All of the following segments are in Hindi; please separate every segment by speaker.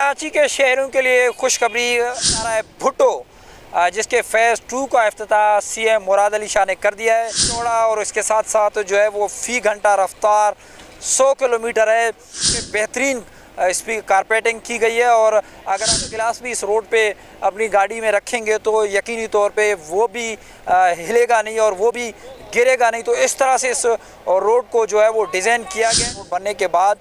Speaker 1: कराची के शहरों के लिए खुशखबरी आ रहा है भुट्टो, जिसके फ़ेज़ 2 का इफ्तिताह सीएम मुराद अली शाह ने कर दिया है। चौड़ा और इसके साथ साथ जो है वो फ़ी घंटा रफ्तार 100 किलोमीटर है। बेहतरीन इसकी कारपेटिंग की गई है और अगर आप गिलास भी इस रोड पे अपनी गाड़ी में रखेंगे तो यकीनी तौर पे वो भी हिलेगा नहीं और वो भी गिरेगा नहीं। तो इस तरह से इस रोड को जो है वो डिज़ाइन किया गया। रोड बनने के बाद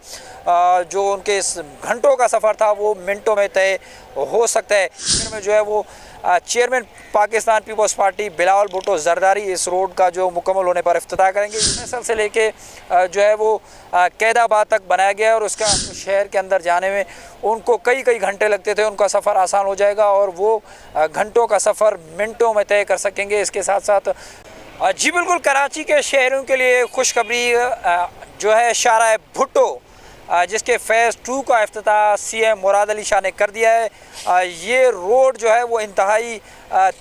Speaker 1: जो उनके इस घंटों का सफ़र था वो मिनटों में तय हो सकता है। फिर में जो है वो chairman Pakistan Peoples Party Bilawal Bhutto Zardari इस रोड का जो मुकम्मल होने पर इफ्तिताह करेंगे। फैसल से लेके जो है वो कैदाबाद तक बनाया गया है और उसका शहर के अंदर जाने में उनको कई घंटे लगते थे, उनका सफ़र आसान हो जाएगा और वो घंटों का सफ़र मिनटों में तय कर सकेंगे। इसके साथ साथ जी बिल्कुल, कराची के शहरों के लिए खुशखबरी जो है इशारा है भुट्टो, जिसके फ़ेज़ 2 का इफ्तिताह सीएम मुराद अली शाह ने कर दिया है। ये रोड जो है वो इंतहाई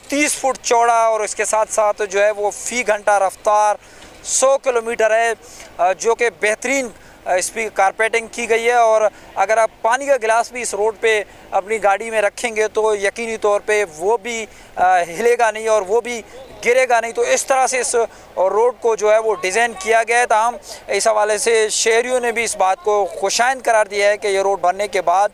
Speaker 1: 30 फुट चौड़ा और इसके साथ साथ जो है वो फ़ी घंटा रफ्तार 100 किलोमीटर है, जो कि बेहतरीन इसकी कारपेटिंग की गई है। और अगर आप पानी का गिलास भी इस रोड पे अपनी गाड़ी में रखेंगे तो यकीनी तौर पे वो भी हिलेगा नहीं और वो भी गिरेगा नहीं। तो इस तरह से इस रोड को जो है वो डिज़ाइन किया गया है। ताहम इस हवाले से शहरियों ने भी इस बात को खुशाइन करार दिया है कि ये रोड बनने के बाद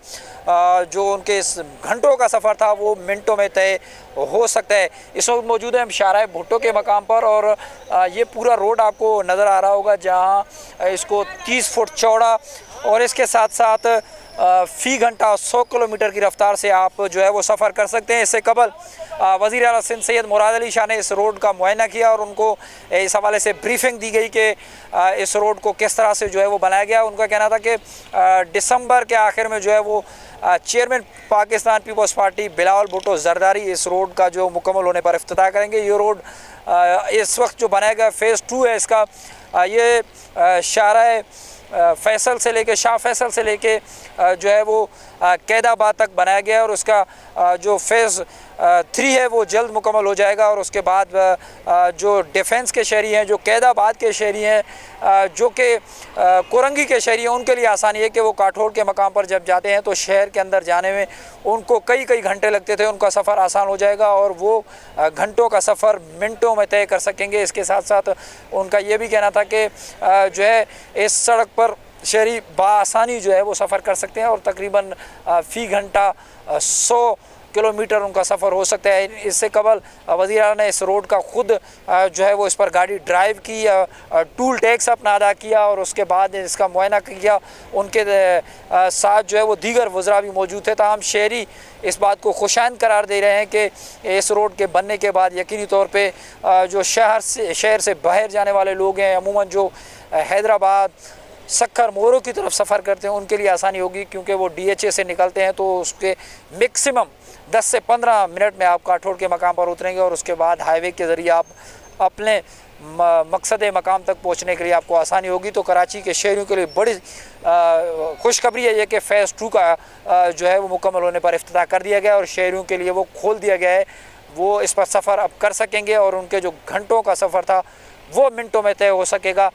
Speaker 1: जो उनके इस घंटों का सफ़र था वो मिनटों में तय हो सकता है। इस वक्त मौजूद है हम शाहराह भुट्टो के मकाम पर और ये पूरा रोड आपको नज़र आ रहा होगा, जहाँ इसको 30 फुट चौड़ा और इसके साथ साथ फ़ी घंटा 100 किलोमीटर की रफ्तार से आप जो है वो सफ़र कर सकते हैं। इससे कबल वज़ीर आला सिंध सैयद मुराद अली शाह ने इस रोड का मुआयना किया और उनको इस हवाले से ब्रीफिंग दी गई कि इस रोड को किस तरह से जो है वो बनाया गया। उनका कहना था कि दिसंबर के आखिर में जो है वो chairman Pakistan Peoples Party Bilawal Bhutto Zardari इस रोड का जो मुकम्मल होने पर इफ्तिताह करेंगे। ये रोड इस वक्त जो बनाया गया फ़ेज़ 2 है इसका, ये शाहराह फैसल से लेके शाह फैसल से लेके जो है वो कैदाबाद तक बनाया गया है और उसका जो फ़ेज़ 3 है वो जल्द मुकम्मल हो जाएगा। और उसके बाद जो डिफेंस के शहरी हैं, जो कैदाबाद के शहरी हैं, जो कि कोरंगी के शहरी हैं, उनके लिए आसानी है कि वो काठोड़ के मकाम पर जब जाते हैं तो शहर के अंदर जाने में उनको कई घंटे लगते थे, उनका सफ़र आसान हो जाएगा और वो घंटों का सफ़र मिनटों में तय कर सकेंगे। इसके साथ साथ उनका ये भी कहना था कि जो है इस सड़क पर शहरी बआसानी जो है वो सफ़र कर सकते हैं और तकरीबन फ़ी घंटा 100 किलोमीटर उनका सफ़र हो सकता है। इससे कबल वज़ीर आला ने इस रोड का ख़ुद जो है वो इस पर गाड़ी ड्राइव की, टूल टैक्स अपना अदा किया और उसके बाद इसका मुआयना किया। उनके साथ जो है वो दीगर वज़रा भी मौजूद थे। ताहम शहरी इस बात को खुशाइन करार दे रहे हैं कि इस रोड के बनने के बाद यकीनी तौर पे जो शहर से बाहर जाने वाले लोग हैं, अमूमन जो हैदराबाद सक्खर मोरो की तरफ सफ़र करते हैं, उनके लिए आसानी होगी, क्योंकि वो DHA से निकलते हैं तो उसके मैक्सिमम 10 से 15 मिनट में आप काठोड़ के मकाम पर उतरेंगे और उसके बाद हाईवे के ज़रिए आप अपने मकसद मकाम तक पहुंचने के लिए आपको आसानी होगी। तो कराची के शहरियों के लिए बड़ी खुशखबरी है ये कि फ़ेज़ 2 का जो है वो मुकम्मल होने पर इफ्तिताह कर दिया गया और शहरियों के लिए वो खोल दिया गया है। वो इस पर सफ़र अब कर सकेंगे और उनके जो घंटों का सफ़र था वो मिनटों में तय हो सकेगा।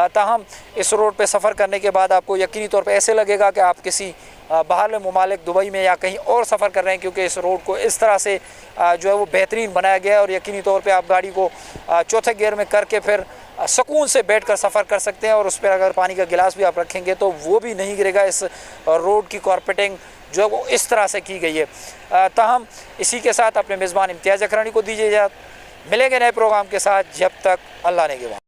Speaker 1: ताहम इस रोड पे सफ़र करने के बाद आपको यकीनी तौर पे ऐसे लगेगा कि आप किसी बाहर मुमालिक दुबई में या कहीं और सफ़र कर रहे हैं, क्योंकि इस रोड को इस तरह से जो है वो बेहतरीन बनाया गया है और यकीनी तौर पे आप गाड़ी को चौथे गियर में करके फिर सुकून से बैठकर सफ़र कर सकते हैं और उस पर अगर पानी का गिलास भी आप रखेंगे तो वो भी नहीं गिरेगा। इस रोड की कारपेटिंग जो है वो इस तरह से की गई है। ताहम इसी के साथ अपने मेज़बान इम्तियाज़ अकरानी को दीजिए इजाज़त। मिलेंगे नए प्रोग्राम के साथ, जब तक अल्लाह ने के बाद।